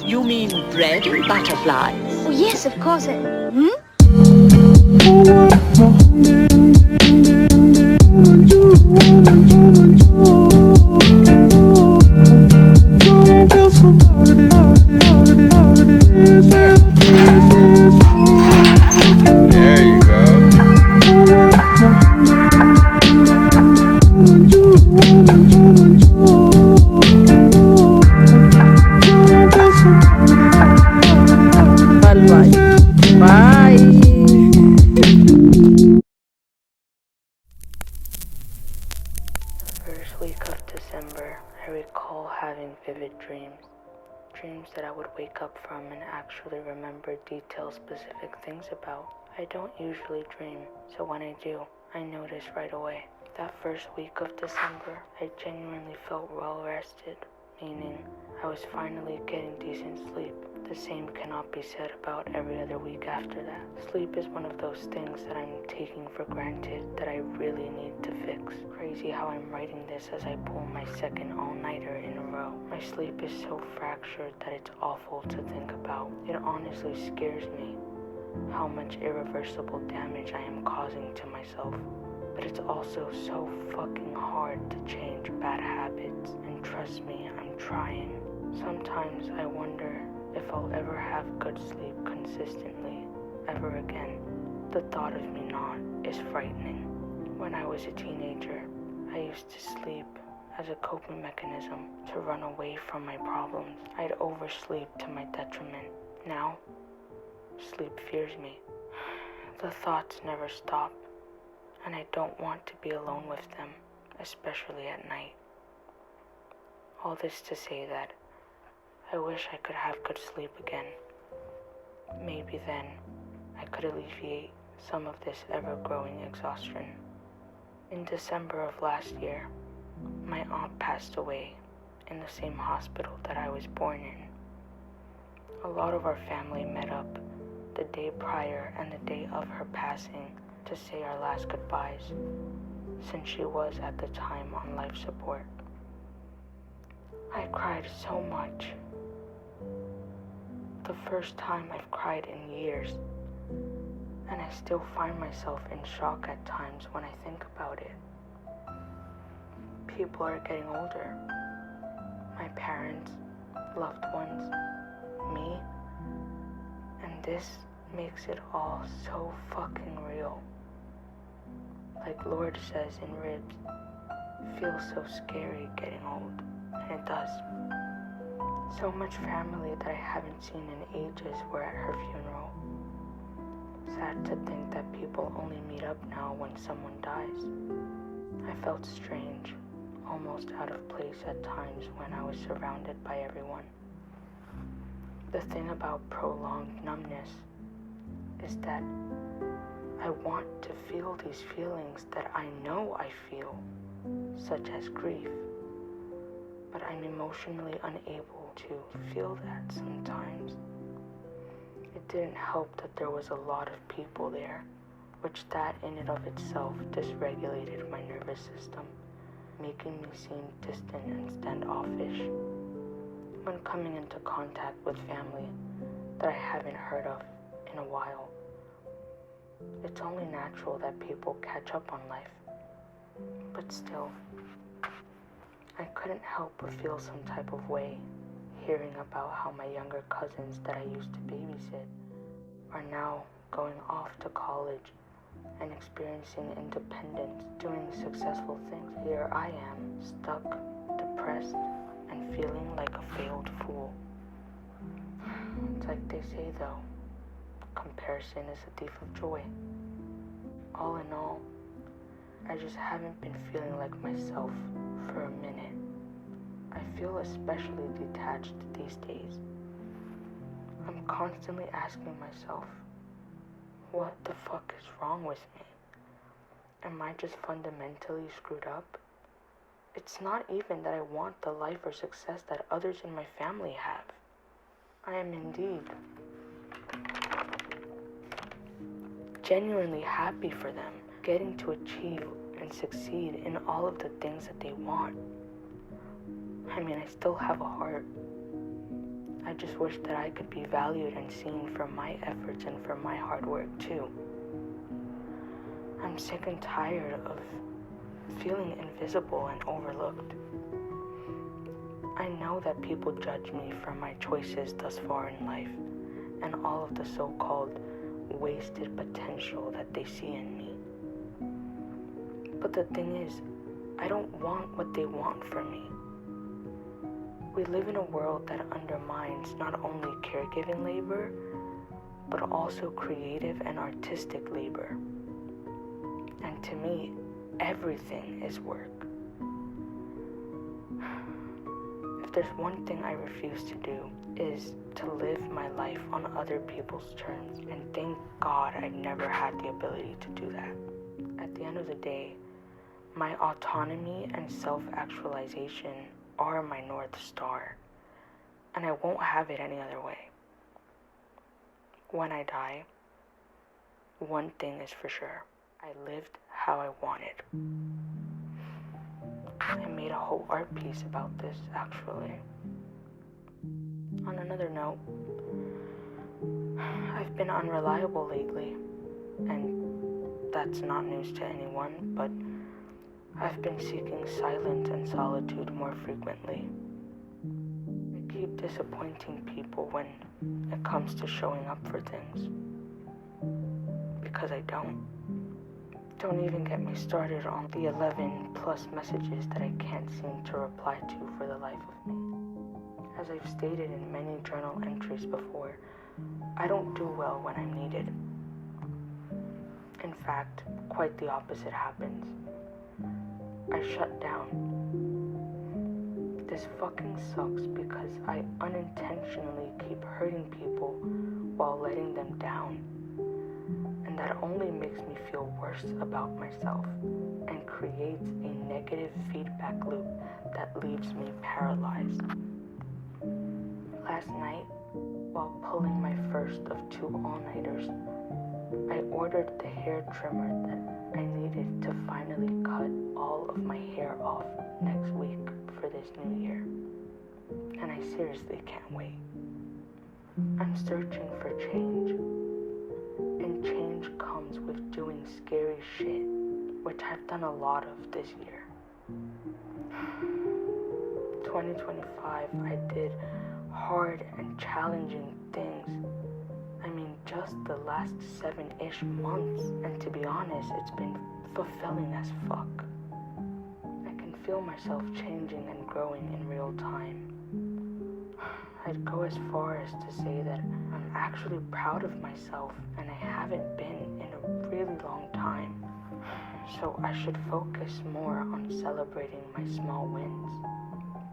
You mean bread and butterflies? Oh, yes, of course. There you go. Bye. Bye. First week of December, I recall having vivid dreams. Dreams that I would wake up from and actually remember detailed specific things about. I don't usually dream, so when I do, I notice right away. That first week of December, I genuinely felt well rested, meaning I was finally getting decent sleep. The same cannot be said about every other week after that. Sleep is one of those things that I'm taking for granted that I really need to fix. Crazy how I'm writing this as I pull my second all-nighter in a row. My sleep is so fractured that it's awful to think about. It honestly scares me how much irreversible damage I am causing to myself. But it's also so fucking hard to change bad habits, and trust me, I'm trying. Sometimes I wonder if I'll ever have good sleep consistently, ever again. The thought of me not is frightening. When I was a teenager, I used to sleep as a coping mechanism to run away from my problems. I'd oversleep to my detriment. Now, sleep fears me. The thoughts never stop, and I don't want to be alone with them, especially at night. All this to say that I wish I could have good sleep again. Maybe then I could alleviate some of this ever-growing exhaustion. In December of last year, my aunt passed away in the same hospital that I was born in. A lot of our family met up the day prior and the day of her passing to say our last goodbyes, since she was at the time on life support. I cried so much. The first time I've cried in years, and I still find myself in shock at times when I think about it. People are getting older. My parents, loved ones, me, and this makes it all so fucking real. Like Lord says in Ribs, feels so scary getting old, and it does. So much family that I haven't seen in ages were at her funeral. Sad to think that people only meet up now when someone dies. I felt strange, almost out of place at times when I was surrounded by everyone. The thing about prolonged numbness is that I want to feel these feelings that I know I feel, such as grief, but I'm emotionally unable to feel that sometimes. It didn't help that there was a lot of people there, which that in and of itself dysregulated my nervous system, making me seem distant and standoffish. When coming into contact with family that I haven't heard of in a while, it's only natural that people catch up on life. But still, I couldn't help but feel some type of way hearing about how my younger cousins that I used to babysit are now going off to college and experiencing independence, doing successful things. Here I am, stuck, depressed, and feeling like a failed fool. It's like they say though, comparison is a thief of joy. All in all, I just haven't been feeling like myself for a minute. I feel especially detached these days. I'm constantly asking myself, what the fuck is wrong with me? Am I just fundamentally screwed up? It's not even that I want the life or success that others in my family have. I am indeed genuinely happy for them, getting to achieve and succeed in all of the things that they want. I mean, I still have a heart. I just wish that I could be valued and seen for my efforts and for my hard work too. I'm sick and tired of feeling invisible and overlooked. I know that people judge me for my choices thus far in life and all of the so-called wasted potential that they see in me. But the thing is, I don't want what they want from me. We live in a world that undermines not only caregiving labor, but also creative and artistic labor. And to me, everything is work. If there's one thing I refuse to do, is to live my life on other people's terms. And thank God I've never had the ability to do that. At the end of the day, my autonomy and self-actualization are my North Star, and I won't have it any other way. When I die, one thing is for sure. I lived how I wanted. I made a whole art piece about this, actually. On another note, I've been unreliable lately, and that's not news to anyone, but I've been seeking silence and solitude more frequently. I keep disappointing people when it comes to showing up for things, because I don't. Don't even get me started on the 11 plus messages that I can't seem to reply to for the life of me. As I've stated in many journal entries before, I don't do well when I'm needed. In fact, quite the opposite happens. I shut down. This fucking sucks because I unintentionally keep hurting people while letting them down. And that only makes me feel worse about myself and creates a negative feedback loop that leaves me paralyzed. Last night, while pulling my first of 2 all-nighters, I ordered the hair trimmer that I needed to finally cut all of my hair off next week for this new year. And I seriously can't wait. I'm searching for change. And change comes with doing scary shit, which I've done a lot of this year. 2025, I did hard and challenging things. I mean, just the last 7-ish months, and to be honest, it's been fulfilling as fuck. I can feel myself changing and growing in real time. I'd go as far as to say that I'm actually proud of myself, and I haven't been in a really long time. So I should focus more on celebrating my small wins.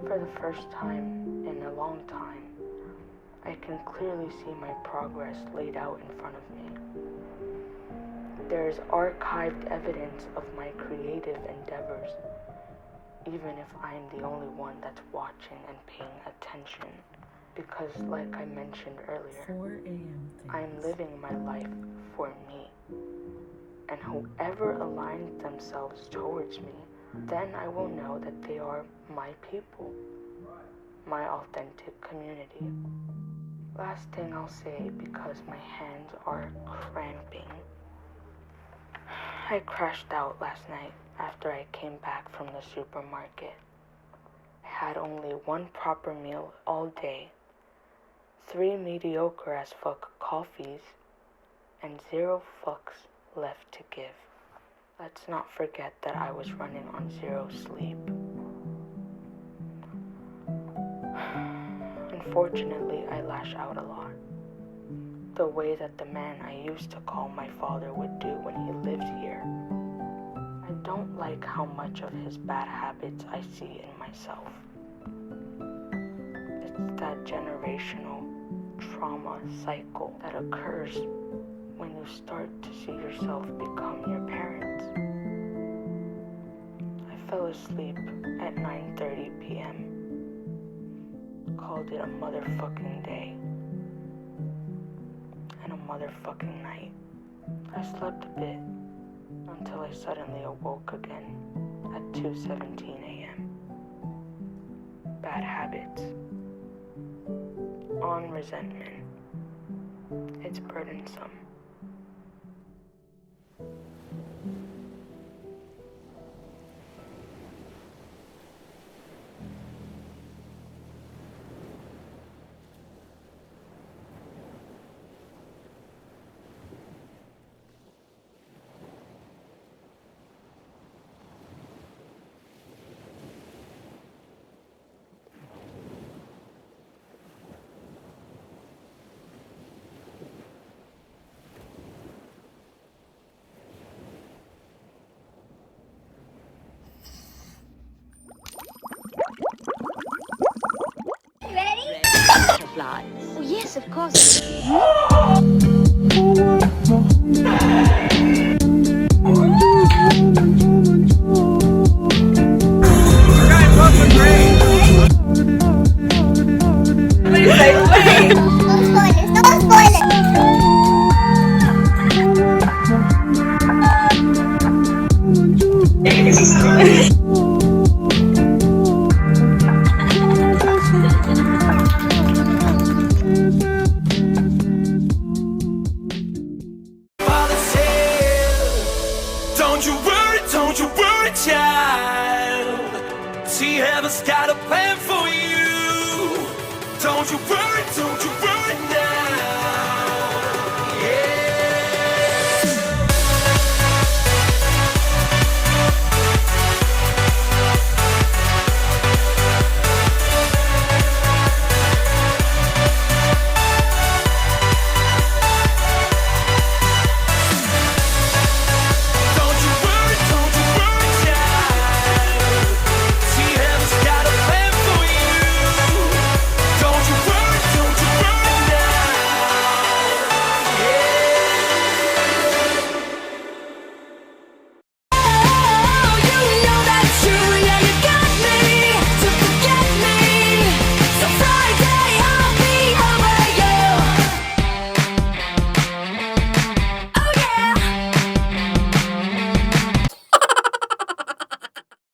For the first time in a long time, I can clearly see my progress laid out in front of me. There is archived evidence of my creative endeavors, even if I am the only one that's watching and paying attention. Because like I mentioned earlier, 4 a.m. I'm living my life for me. And whoever aligns themselves towards me, then I will know that they are my people, my authentic community. Last thing I'll say, because my hands are cramping. I crashed out last night after I came back from the supermarket. I had only 1 proper meal all day, 3 mediocre as fuck coffees, and 0 fucks left to give. Let's not forget that I was running on 0 sleep. Unfortunately, I lash out a lot. The way that the man I used to call my father would do when he lived here. I don't like how much of his bad habits I see in myself. It's that generational trauma cycle that occurs when you start to see yourself become your parents. I fell asleep at 9:30 p.m. Called it a motherfucking day and a motherfucking night. I slept a bit until I suddenly awoke again at 2:17 a.m. Bad habits. on resentment. It's burdensome. Red butterflies. Oh, yes, of course. No spoilers. Father said, don't you worry, child. See, heaven's got a plan for you. Don't you worry now.